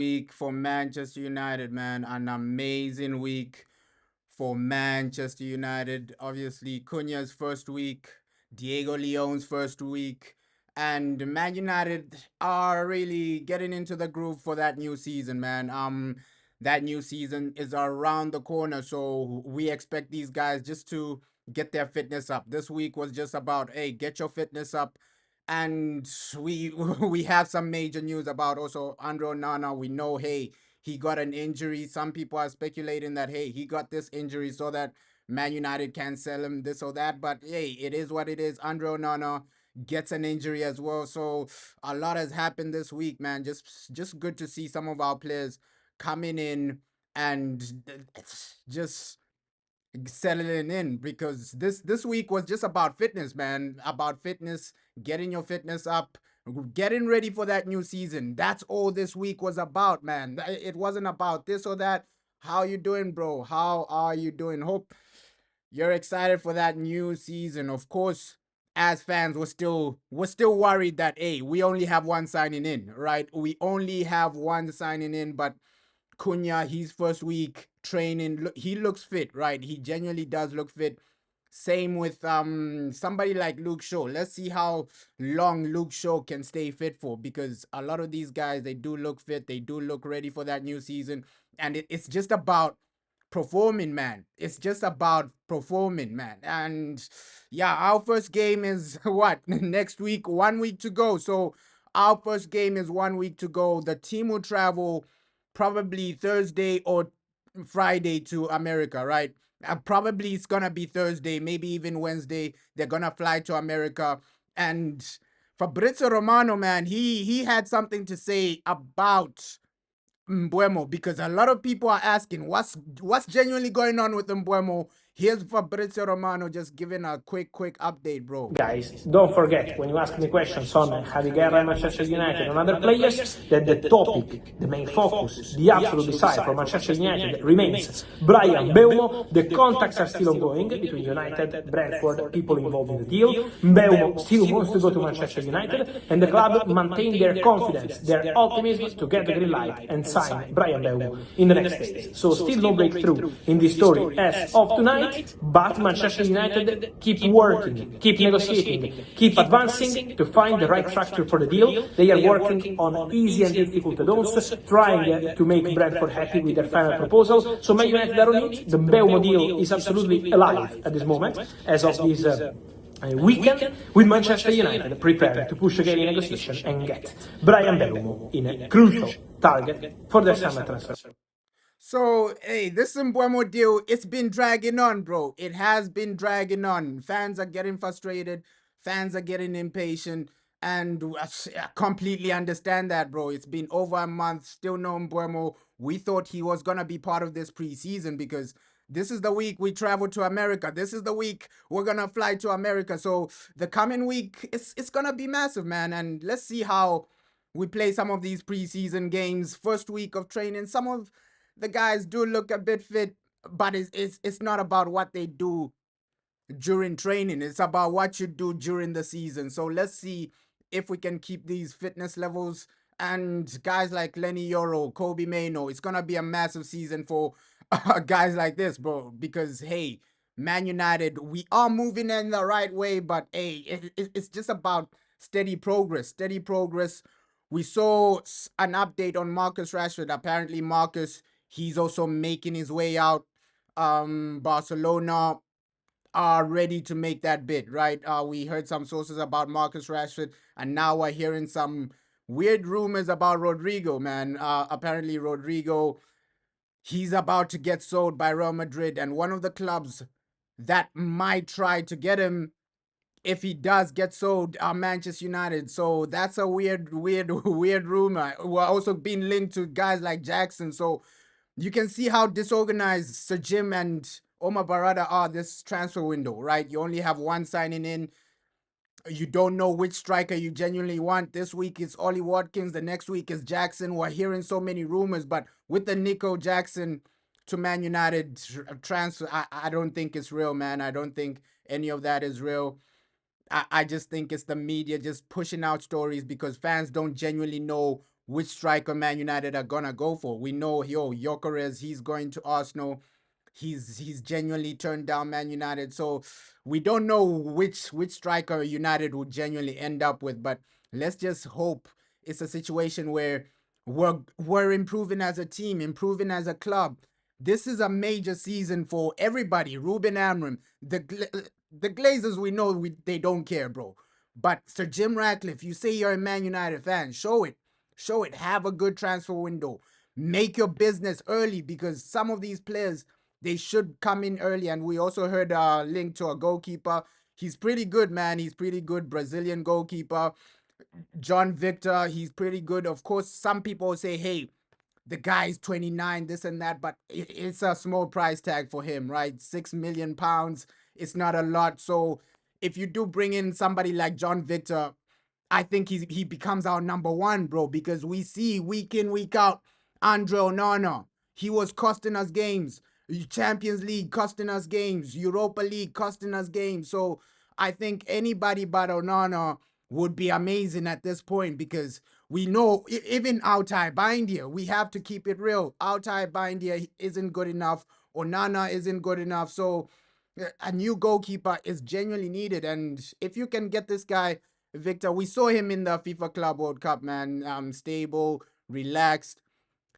week for Manchester United, man. An amazing week for Manchester United. Obviously, Cunha's first week, Diego León's first week, and Man United are really getting into the groove for that new season, man. That new season is around the corner, so we expect these guys just to get their fitness up. This week was just about, hey, get your fitness up. And we we have some major news about also Andre Onana. We know, hey, he got an injury. Some people are speculating that, hey, he got this injury so that Man United can sell him, this or that. But hey, it is what it is. Andre Onana gets an injury as well. So a lot has happened this week, man. Just good to see some of our players coming in and just settling in, because this week was just about fitness, man. About fitness, getting your fitness up, getting ready for that new season. That's all this week was about, man. It wasn't about this or that. How you doing, bro? How are you doing? Hope you're excited for that new season. Of course, as fans, we're still worried that, hey, we only have one signing in, right? We only have one signing in, but Cunha, his first week training, he looks fit, right? He genuinely does look fit. Same with somebody like Luke Shaw. Let's see how long Luke Shaw can stay fit for, because a lot of these guys, they do look fit, they do look ready for that new season, and it's just about performing, man. It's just about performing, man. And yeah, our first game is what, next week, 1 week to go. So our first game is 1 week to go. The team will travel probably Thursday or Friday to America, right? Probably it's gonna be Thursday, maybe even Wednesday. They're gonna fly to America. And Fabrizio Romano, man, he had something to say about Mbuemo, because a lot of people are asking what's genuinely going on with Mbuemo. Here's Fabrizio Romano just giving a quick update, bro. Guys, don't forget, when you ask me questions on Javi Guerra, Manchester United, and other players, that the topic, the main focus, the absolute desire for Manchester United remains Brian Bumo. The contacts are still ongoing between United, Brentford, people involved in the deal. Bumo still wants to go to Manchester United, and the club maintain their confidence, their optimism to get the green light and sign Brian Bumo in the next days. So still no breakthrough in this story as of tonight, but Manchester United keep working, keep negotiating, keep advancing to find the right structure for the deal. They are working on easy and difficult add-ons, trying to make Brentford happy with their final proposal. So Man United are on it. The Bumo deal is absolutely alive at this moment, as of this weekend, with Manchester United prepared to push again in negotiation and get Brian Bumo in a crucial target for their summer transfer. So, hey, this Mbuemo deal, it's been dragging on, bro. It has been dragging on. Fans are getting frustrated. Fans are getting impatient. And I completely understand that, bro. It's been over a month, still no Mbuemo. We thought he was going to be part of this preseason, because this is the week we travel to America. This is the week we're going to fly to America. So the coming week, it's going to be massive, man. And let's see how we play some of these preseason games. First week of training, some of the guys do look a bit fit, but it's not about what they do during training. It's about what you do during the season. So let's see if we can keep these fitness levels. And guys like Lenny Yoro, Kobe Mano, it's gonna be a massive season for guys like this, bro. Because hey, Man United, we are moving in the right way, but hey, it's just about steady progress. Steady progress. We saw an update on Marcus Rashford. Apparently, Marcus, he's also making his way out. Barcelona are ready to make that bid, right? We heard some sources about Marcus Rashford, and now we're hearing some weird rumors about Rodrigo, man. Apparently, Rodrigo, he's about to get sold by Real Madrid, and one of the clubs that might try to get him if he does get sold are Manchester United. So that's a weird rumor. We're also being linked to guys like Jackson. So you can see how disorganized Sir Jim and Omar Barada are this transfer window, right? You only have one signing in. You don't know which striker you genuinely want. This week it's Ollie Watkins. The next week is Jackson. We're hearing so many rumors, but with the Nico Jackson to Man United transfer, I don't think it's real, man. I don't think any of that is real. I just think it's the media just pushing out stories because fans don't genuinely know which striker Man United are gonna go for. We know, Gyökeres, he's going to Arsenal. He's genuinely turned down Man United. So we don't know which striker United would genuinely end up with. But let's just hope it's a situation where we're improving as a team, improving as a club. This is a major season for everybody. Ruben Amorim, the Glazers, we know they don't care, bro. But Sir Jim Ratcliffe, you say you're a Man United fan, show it. Show it. Have a good transfer window. Make your business early, because some of these players, they should come in early. And we also heard a link to a goalkeeper. He's pretty good, man. He's pretty good. Brazilian goalkeeper. John Victor, he's pretty good. Of course, some people say, hey, the guy's 29, this and that, but it's a small price tag for him, right? £6 million. It's not a lot. So if you do bring in somebody like John Victor, I think he becomes our number one, bro, because we see week in, week out, Andre Onana, he was costing us games. Champions League costing us games. Europa League costing us games. So I think anybody but Onana would be amazing at this point, because we know even Altay Bindia, we have to keep it real. Altay Bindia isn't good enough. Onana isn't good enough. So a new goalkeeper is genuinely needed. And if you can get this guy, Victor, we saw him in the FIFA Club World Cup, man. Stable, relaxed.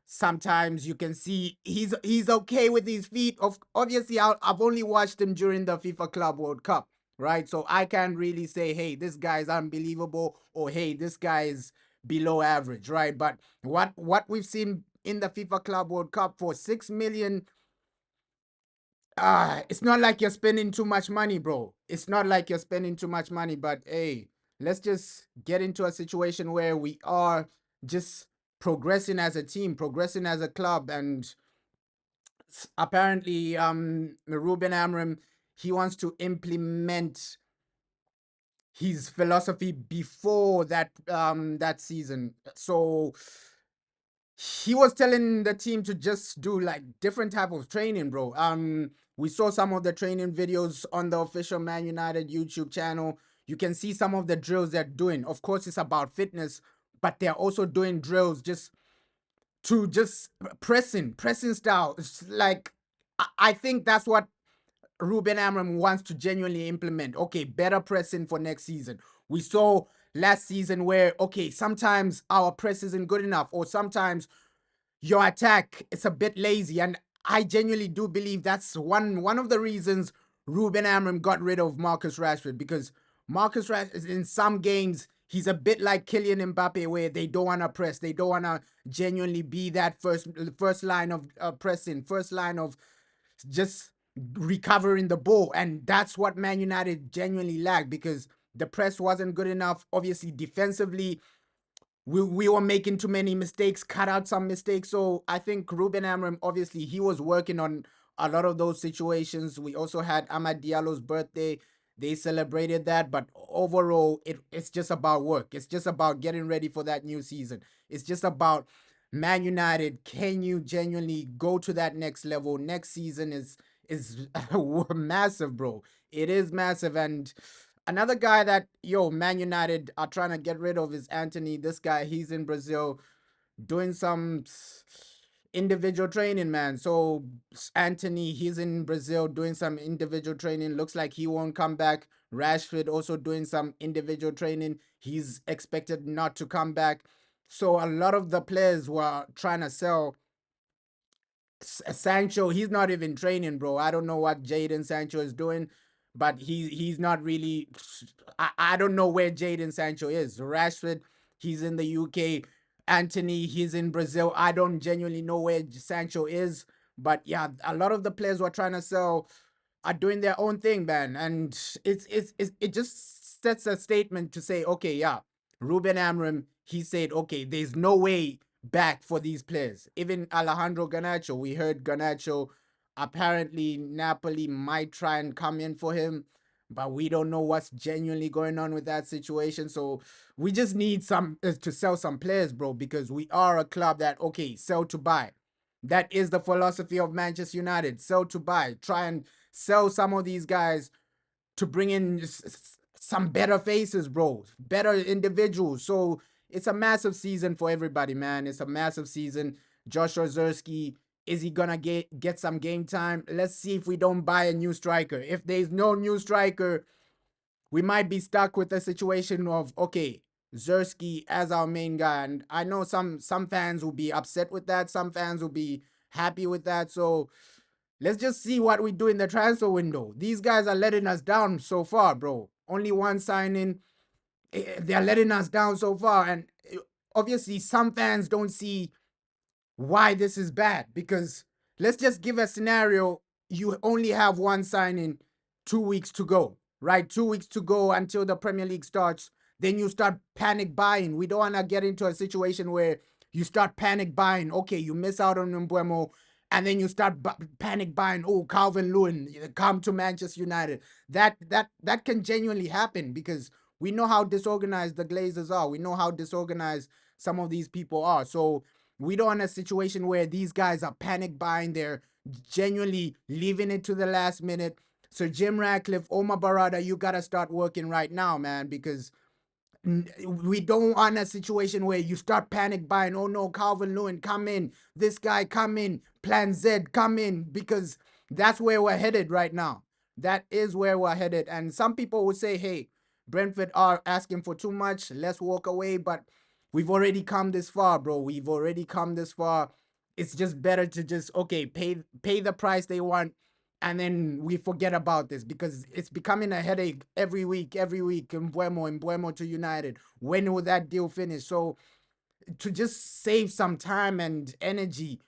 Sometimes you can see he's okay with his feet. Obviously, I've only watched him during the FIFA Club World Cup, right? So I can't really say, hey, this guy's unbelievable, or hey, this guy is below average, right? But what we've seen in the FIFA Club World Cup for 6 million, it's not like you're spending too much money, bro. It's not like you're spending too much money, but hey, let's just get into a situation where we are just progressing as a team, progressing as a club. And apparently, Ruben Amorim, he wants to implement his philosophy before that season. So he was telling the team to just do like different type of training, bro. We saw some of the training videos on the official Man United YouTube channel. You can see some of the drills they're doing. Of course, it's about fitness, but they're also doing drills just pressing style. It's like I think that's what Ruben Amorim wants to genuinely implement. Okay, better pressing for next season. We saw last season where, okay, sometimes our press isn't good enough, or sometimes your attack is a bit lazy. And I genuinely do believe that's one of the reasons Ruben Amorim got rid of Marcus Rashford, because Marcus Rashford in some games, he's a bit like Kylian Mbappe, where they don't want to press, they don't want to genuinely be that first line of pressing, first line of just recovering the ball. And that's what Man United genuinely lacked, because the press wasn't good enough. Obviously, defensively, we were making too many mistakes, cut out some mistakes. So I think Ruben Amorim, obviously, he was working on a lot of those situations. We also had Amad Diallo's birthday. They celebrated that, but overall, it's just about work. It's just about getting ready for that new season. It's just about Man United. Can you genuinely go to that next level? Next season is massive, bro. It is massive. And another guy that Man United are trying to get rid of is Antony. This guy, he's in Brazil doing some individual training, man. So Antony, he's in Brazil doing some individual training. Looks like he won't come back. Rashford also doing some individual training. He's expected not to come back. So a lot of the players were trying to sell Sancho. He's not even training, bro. I don't know what Jadon Sancho is doing, but he's not really. I don't know where Jadon Sancho is. Rashford, he's in the UK. Antony, he's in Brazil. I don't genuinely know where Sancho is, but yeah, a lot of the players who are trying to sell are doing their own thing, man. And it just sets a statement to say, okay, yeah, Ruben Amorim, he said, okay, there's no way back for these players. Even Alejandro Garnacho, we heard Garnacho, apparently Napoli might try and come in for him, but we don't know what's genuinely going on with that situation. So we just need some to sell some players, bro, because we are a club that, okay, sell to buy. That is the philosophy of Manchester United. Sell to buy. Try and sell some of these guys to bring in some better faces, bro, better individuals. So it's a massive season for everybody, man. It's a massive season. Joshua Zerski, is he gonna get some game time? Let's see if we don't buy a new striker. If there's no new striker, we might be stuck with a situation of, okay, Zerski as our main guy. And I know some fans will be upset with that. Some fans will be happy with that. So let's just see what we do in the transfer window. These guys are letting us down so far, bro. Only one signing. They're letting us down so far. And obviously, some fans don't see why this is bad, because let's just give a scenario. You only have one signing, 2 weeks to go, right? 2 weeks to go until the Premier League starts. Then you start panic buying. We don't want to get into a situation where you start panic buying. Okay, you miss out on Mbuemo, and then you start panic buying. Oh, Calvin Lewin, come to Manchester United. That can genuinely happen, because we know how disorganized the Glazers are. We know how disorganized some of these people are. So we don't want a situation where these guys are panic buying. They're genuinely leaving it to the last minute. So Jim Ratcliffe, Omar Barada, you got to start working right now, man, because we don't want a situation where you start panic buying. Oh no, Calvin Lewin, come in. This guy, come in. Plan Z, come in, because that's where we're headed right now. That is where we're headed. And some people would say, hey, Brentford are asking for too much. Let's walk away. But we've already come this far, bro. We've already come this far. It's just better to just, okay, pay the price they want, and then we forget about this, because it's becoming a headache every week, Mbuemo to United. When will that deal finish? So to just save some time and energy,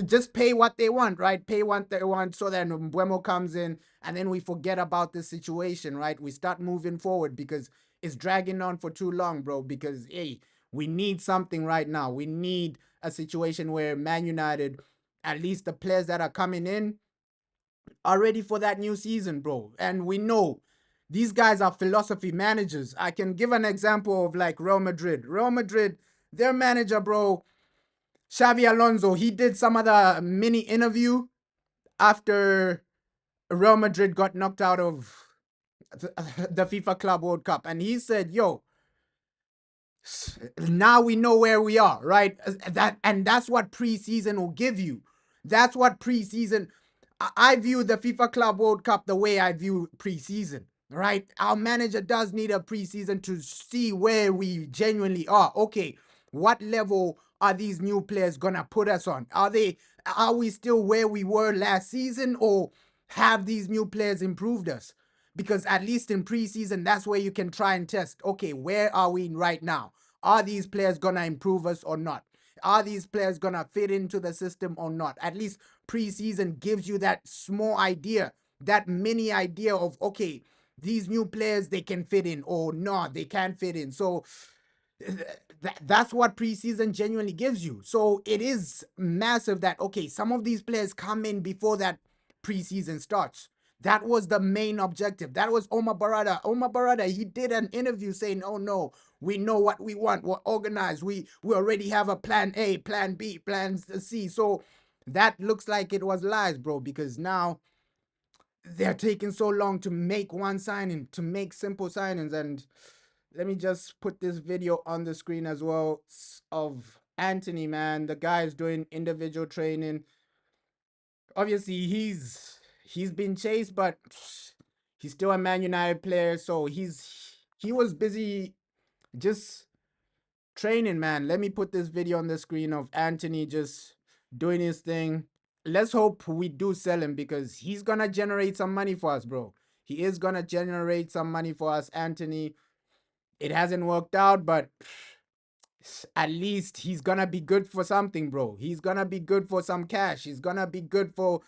just pay what they want, right? Pay what they want, so that Mbuemo comes in, and then we forget about this situation, right? We start moving forward, because it's dragging on for too long, bro. Because, hey, we need something right now. We need a situation where Man United, at least the players that are coming in, are ready for that new season, bro. And we know these guys are philosophy managers. I can give an example of like Real Madrid. Real Madrid, their manager, bro, Xavi Alonso, he did some other mini interview after Real Madrid got knocked out of the FIFA Club World Cup. And he said, yo, now we know where we are, right? That's what preseason will give you. That's what preseason. I view the FIFA Club World Cup the way I view preseason, right? Our manager does need a preseason to see where we genuinely are. Okay, what level are these new players gonna put us on? Are we still where we were last season, or have these new players improved us? Because at least in preseason, that's where you can try and test, okay, where are we right now? Are these players gonna improve us or not? Are these players gonna fit into the system or not? At least preseason gives you that small idea, that mini idea of, okay, these new players, they can fit in, or not, they can't fit in. So that's what preseason genuinely gives you. So it is massive that, okay, some of these players come in before that preseason starts. That was the main objective. That was Omar Barada. Omar Barada, he did an interview saying, oh no, we know what we want. We're organized. We already have a plan A, plan B, plan C. So that looks like it was lies, bro, because now they're taking so long to make one signing, to make simple signings. And let me just put this video on the screen as well of Antony, man. The guy is doing individual training. Obviously, he's been chased, but he's still a Man United player, so he was busy just training, man. Let me put this video on the screen of Antony just doing his thing. Let's hope we do sell him, because he's gonna generate some money for us, bro. He is gonna generate some money for us, Antony. It hasn't worked out, but at least he's gonna be good for something, bro. He's gonna be good for some cash. He's gonna be good for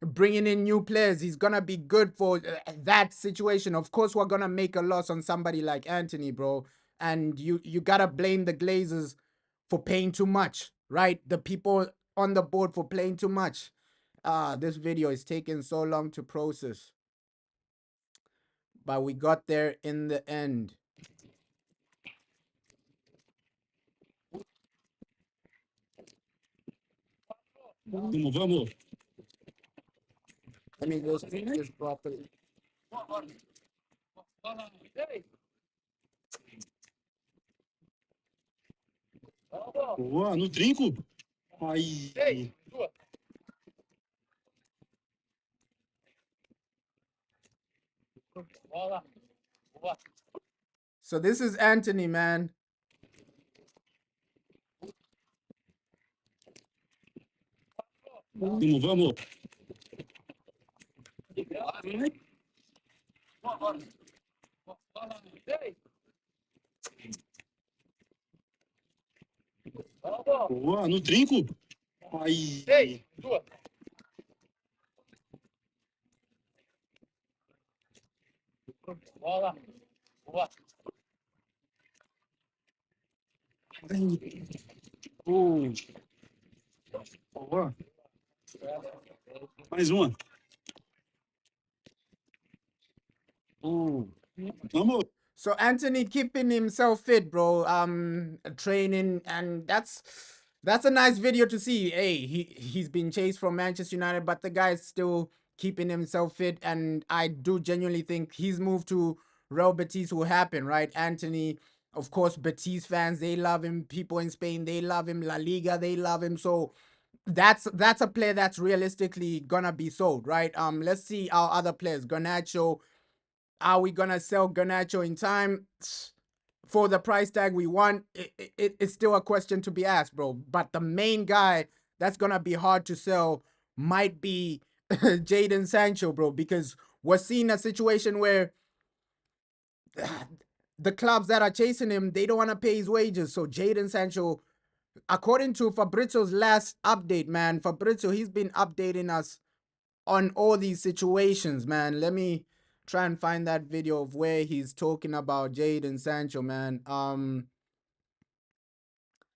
bringing in new players. He's gonna be good for that situation. Of course, we're gonna make a loss on somebody like Antony, bro. And you gotta blame the Glazers for paying too much, right? The people on the board for playing too much. This video is taking so long to process, but we got there in the end. Vamos. Let me just do this properly. Boa, no trinco. Aí. So this is Antony, man. Vamos. Boa, no trinco. Aí. Boa. Mais uma. Vamos. So Antony keeping himself fit, bro. Training, and that's a nice video to see. Hey, he's been chased from Manchester United, but the guy's still keeping himself fit, and I do genuinely think his move to Real Betis will happen, right? Antony, of course, Betis fans, they love him. People in Spain, they love him. La Liga, they love him. So that's a player that's realistically gonna be sold, right? Let's see our other players. Garnacho, are we gonna sell Garnacho in time for the price tag we want? It's still a question to be asked, bro. But the main guy that's gonna be hard to sell might be Jadon Sancho, bro, because we're seeing a situation where the clubs that are chasing him, they don't want to pay his wages. So Jadon Sancho, according to Fabrizio's last update, man, Fabrizio, he's been updating us on all these situations, man. Let me try and find that video of where he's talking about Jadon Sancho, man.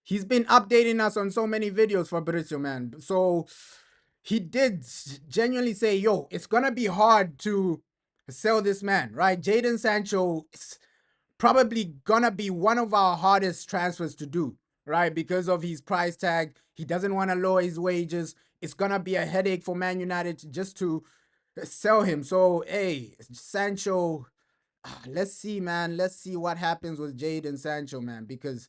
He's been updating us on so many videos, Fabrizio, man. So he did genuinely say, yo, it's gonna be hard to sell this man, right? Jadon Sancho is probably gonna be one of our hardest transfers to do, right? Because of his price tag. He doesn't want to lower his wages. It's gonna be a headache for Man United just to sell him. So hey, Sancho, let's see, man. Let's see what happens with Jadon Sancho, man, because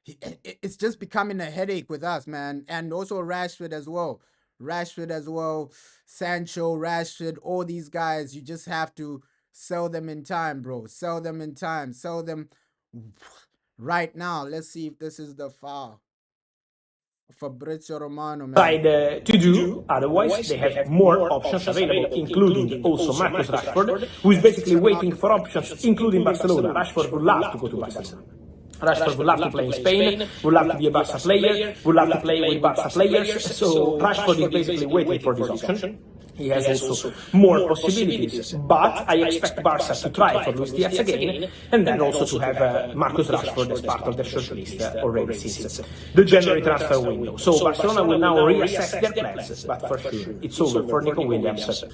it's just becoming a headache with us, man. And also Rashford as well. Rashford as well. Sancho, Rashford, all these guys, you just have to sell them in time, bro. Sell them in time. Sell them right now. Let's see if this is the file. Fabrizio Romano, man. Decide to do. Otherwise, they have more options available, including also Matheus Rashford, who is basically waiting for options, including Barcelona. Rashford would love to go to Barcelona. Rashford would love to play in Spain, would love to be a Barca player, would love to play with Barca players. So Rashford is basically waiting for this option. He has also more possibilities, but I expect Barca to try for Luis Diaz again, and then also to have Marcus Rashford as part of their shortlist already since the January transfer window. So Barcelona will now reassess their plans, but for sure it's over for Nico Williams.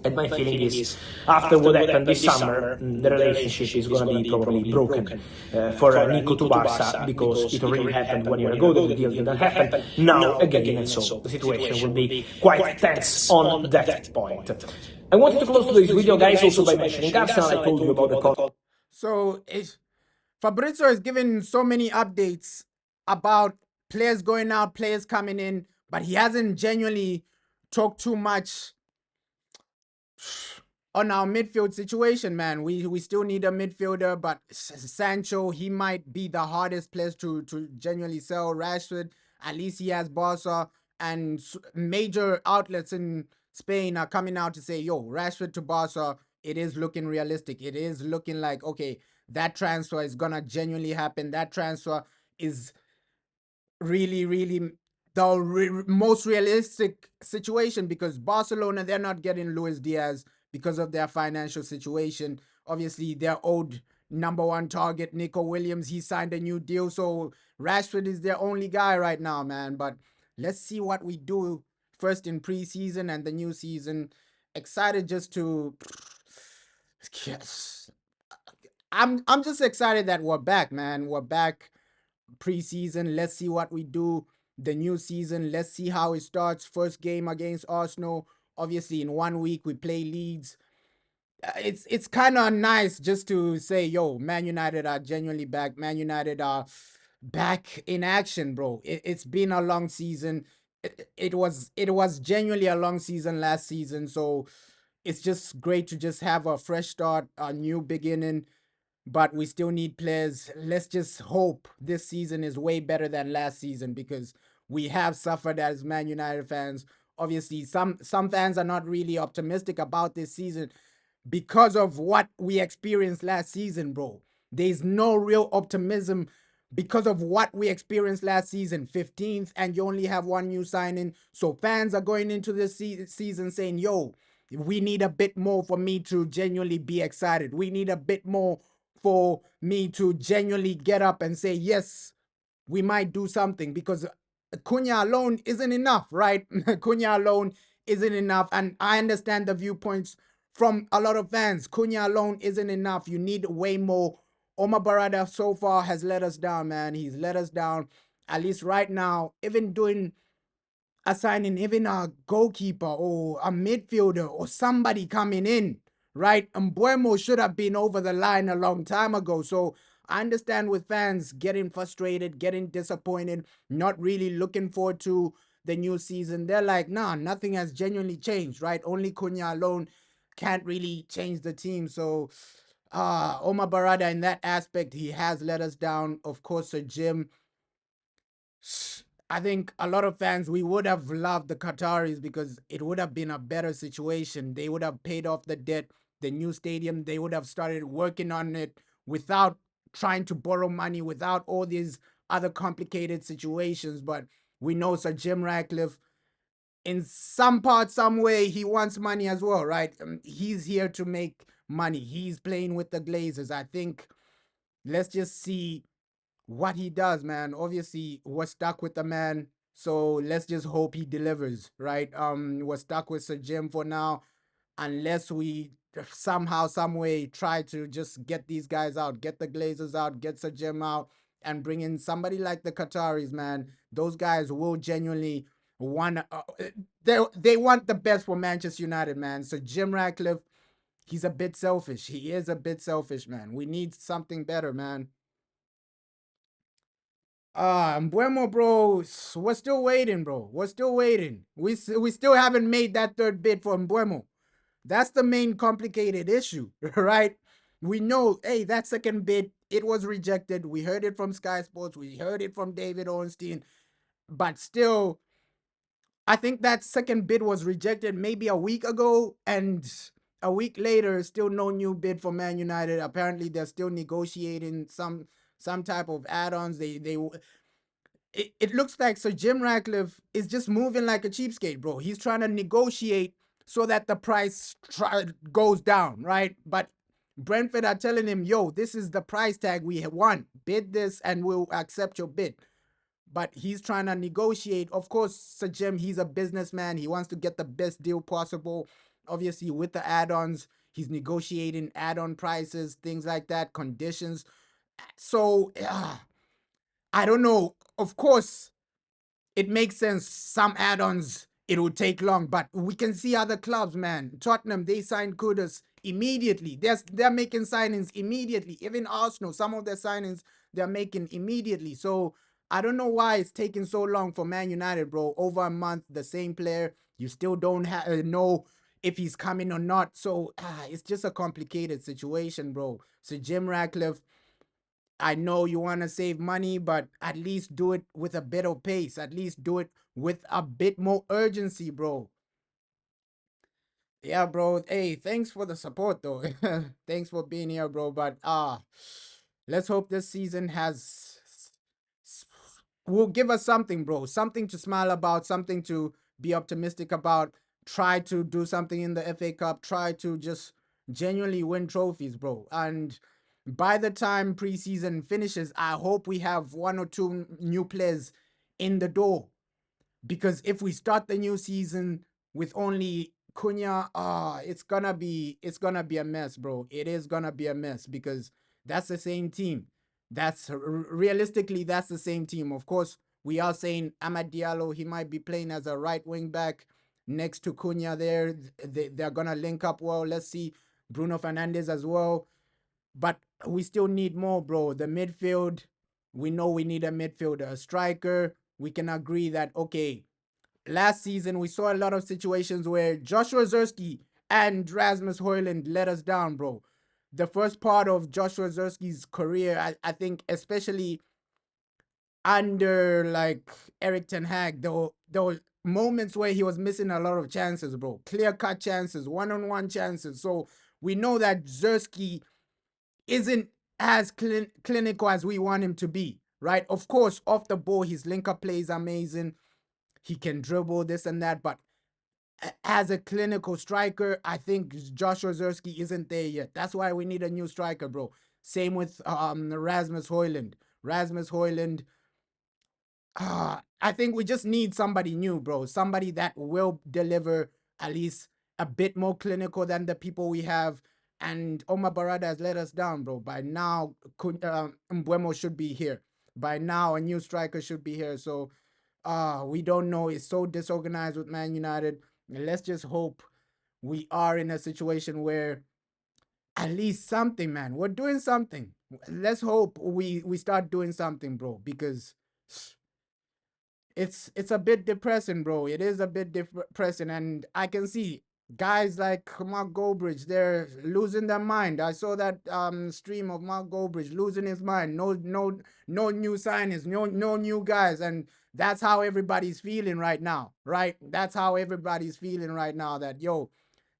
And my feeling is, after what happened this summer, the relationship is going to be probably broken for Nico to Barca, because it already happened 1 year ago, the deal didn't happen, now again, and so the situation will be quite tense on that point. I wanted to close today's video, guys, also by mentioning Arsenal. I told you about the call. So Fabrizio is giving so many updates about players going out, players coming in, but he hasn't genuinely talked too much on our midfield situation, man. We still need a midfielder, but Sancho, he might be the hardest place to genuinely sell. Rashford, at least he has Barca, and major outlets in Spain are coming out to say, yo, Rashford to Barca, it is looking realistic. It is looking like, okay, that transfer is gonna genuinely happen. That transfer is really, really the most realistic situation, because Barcelona, they're not getting Luis Diaz because of their financial situation. Obviously, their old number one target, Nico Williams, he signed a new deal. So Rashford is their only guy right now, man. But let's see what we do first in preseason and the new season. Excited just to. Yes. I'm just excited that we're back, man. We're back preseason. Let's see what we do the new season. Let's see how it starts. First game against Arsenal. Obviously, in 1 week we play Leeds. It's kind of nice just to say, yo, Man United are genuinely back. Man United are back in action, bro. It's been a long season. It was genuinely a long season last season, so it's just great to just have a fresh start, a new beginning. But we still need players. Let's just hope this season is way better than last season, because we have suffered as Man United fans. Obviously, some fans are not really optimistic about this season because of what we experienced last season, bro. There's no real optimism because of what we experienced last season, 15th, and you only have one new signing. So fans are going into this season saying, yo, we need a bit more for me to genuinely be excited. We need a bit more for me to genuinely get up and say, yes, we might do something, because Cunha alone isn't enough, right? Cunha alone isn't enough. And I understand the viewpoints from a lot of fans. Cunha alone isn't enough. You need way more. Omar Barada so far has let us down, man. He's let us down. At least right now, even doing assigning even a goalkeeper or a midfielder or somebody coming in, right? And Buemo should have been over the line a long time ago. So I understand with fans getting frustrated, getting disappointed, not really looking forward to the new season. They're like, nah, nothing has genuinely changed, right? Only Cunha alone can't really change the team. So Omar Barada, in that aspect, he has let us down. Of course, Sir Jim, I think a lot of fans, we would have loved the Qataris because it would have been a better situation. They would have paid off the debt, the new stadium, they would have started working on it without trying to borrow money, without all these other complicated situations. But we know Sir Jim Ratcliffe, in some part, some way, he wants money as well, right? He's here to make money. He's playing with the Glazers. I think let's just see what he does, man. Obviously, we're stuck with the man, so let's just hope he delivers, right? We're stuck with Sir Jim for now, unless we somehow, some way try to just get these guys out, get the Glazers out, get Sir Jim out, and bring in somebody like the Qataris, man. Those guys will genuinely want. They want the best for Manchester United, man. So Jim Ratcliffe, he's a bit selfish. He is a bit selfish, man. We need something better, man. Buemo, bro, we're still waiting, bro. We're still waiting. We still haven't made that third bid for Buemo. That's the main complicated issue, right? We know, hey, that second bid, it was rejected. We heard it from Sky Sports. We heard it from David Ornstein. But still, I think that second bid was rejected maybe a week ago, and a week later, still no new bid for Man United. Apparently, they're still negotiating some type of add-ons. It looks like Sir Jim Ratcliffe is just moving like a cheapskate, bro. He's trying to negotiate so that the price goes down, right? But Brentford are telling him, yo, this is the price tag we want. Bid this and we'll accept your bid. But he's trying to negotiate. Of course, Sir Jim, he's a businessman. He wants to get the best deal possible. Obviously, with the add-ons, he's negotiating add-on prices, things like that, conditions. So, I don't know. Of course, it makes sense. Some add-ons, it would take long, but we can see other clubs, man. Tottenham, they signed Kudus immediately. They're making signings immediately. Even Arsenal, some of their signings they're making immediately. So I don't know why it's taking so long for Man United, bro. Over a month, the same player. You still don't know if he's coming or not. So it's just a complicated situation, bro. So Jim Ratcliffe, I know you want to save money, but at least do it with a bit of pace. At least do it with a bit more urgency, bro. Yeah, bro. Hey, thanks for the support, though. Thanks for being here, bro. But let's hope this season will give us something, bro. Something to smile about, something to be optimistic about. Try to do something in the FA Cup. Try to just genuinely win trophies, bro. And by the time preseason finishes, I hope we have one or two new players in the door. Because if we start the new season with only Cunha, it's gonna be a mess, bro. It is gonna be a mess because that's the same team. That's realistically that's the same team. Of course, we are saying Amad Diallo, he might be playing as a right wing back next to Cunha there. They're gonna link up well. Let's see Bruno Fernandes as well. But we still need more, bro. The midfield, We know we need a midfielder, a striker. We can agree that, okay, last season we saw a lot of situations where Joshua Zerski and Rasmus Højlund let us down, bro. The first part of Joshua Zerski's career, I think, especially under like Eric Ten Hag, there were moments where he was missing a lot of chances, bro. Clear cut chances, one-on-one chances. So we know that Zerski isn't as clinical as we want him to be, right? Of course, off the ball, his link-up play is amazing. He can dribble this and that, but as a clinical striker, I think Joshua Zerski isn't there yet. That's why we need a new striker, bro. Same with Rasmus Højlund. Rasmus Højlund, I think we just need somebody new, bro. Somebody that will deliver at least a bit more clinical than the people we have. And Omar Barada has let us down, bro. By now, Bumo should be here. By now, a new striker should be here. So, we don't know. It's so disorganized with Man United. Let's just hope we are in a situation where at least something, man. We're doing something. Let's hope we start doing something, bro. Because it's a bit depressing, bro. It is a bit depressing, and I can see guys like Mark Goldbridge, they're losing their mind. I saw that stream of Mark Goldbridge losing his mind. No new signings, no new guys, and that's how everybody's feeling right now, right? That's how everybody's feeling right now. That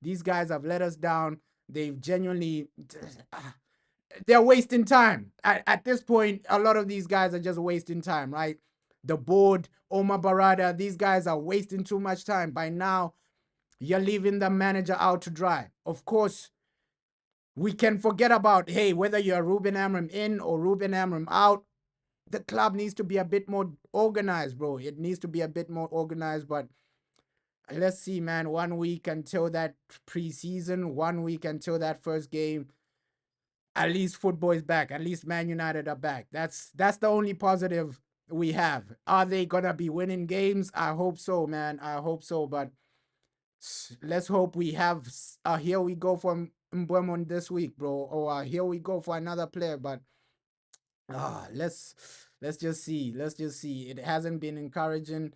these guys have let us down. They've genuinely they're wasting time. At this point, a lot of these guys are just wasting time, right? The board, Omar Barada, these guys are wasting too much time. By now, you're leaving the manager out to dry. Of course, we can forget about, hey, whether you're Ruben Amorim in or Ruben Amorim out, the club needs to be a bit more organized, bro. It needs to be a bit more organized, but let's see, man. 1 week until that preseason, 1 week until that first game. At least football is back. At least Man United are back. That's the only positive we have. Are they gonna be winning games? I hope so, man. I hope so. But let's hope we have here we go from Mbeumo this week, bro. Or here we go for another player. But let's just see. Let's just see. It hasn't been encouraging.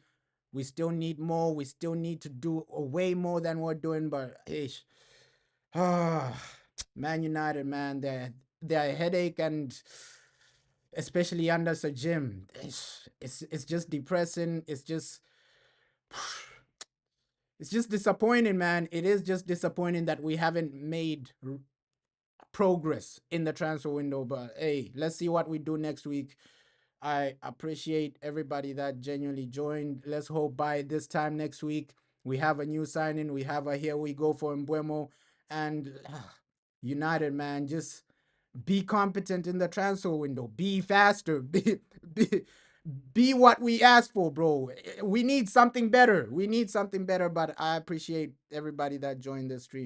We still need more. We still need to do way more than we're doing. But ish. Man United, man, they're a headache, and especially under Sir Jim, it's just depressing. It's just disappointing, man. It is just disappointing that we haven't made progress in the transfer window. But hey, let's see what we do next week. I appreciate everybody that genuinely joined. Let's hope by this time next week we have a new signing. We have a here we go for Mbeumo. And United, man, just be competent in the transfer window. Be faster. Be what we asked for, bro. We need something better. We need something better. But I appreciate everybody that joined the stream.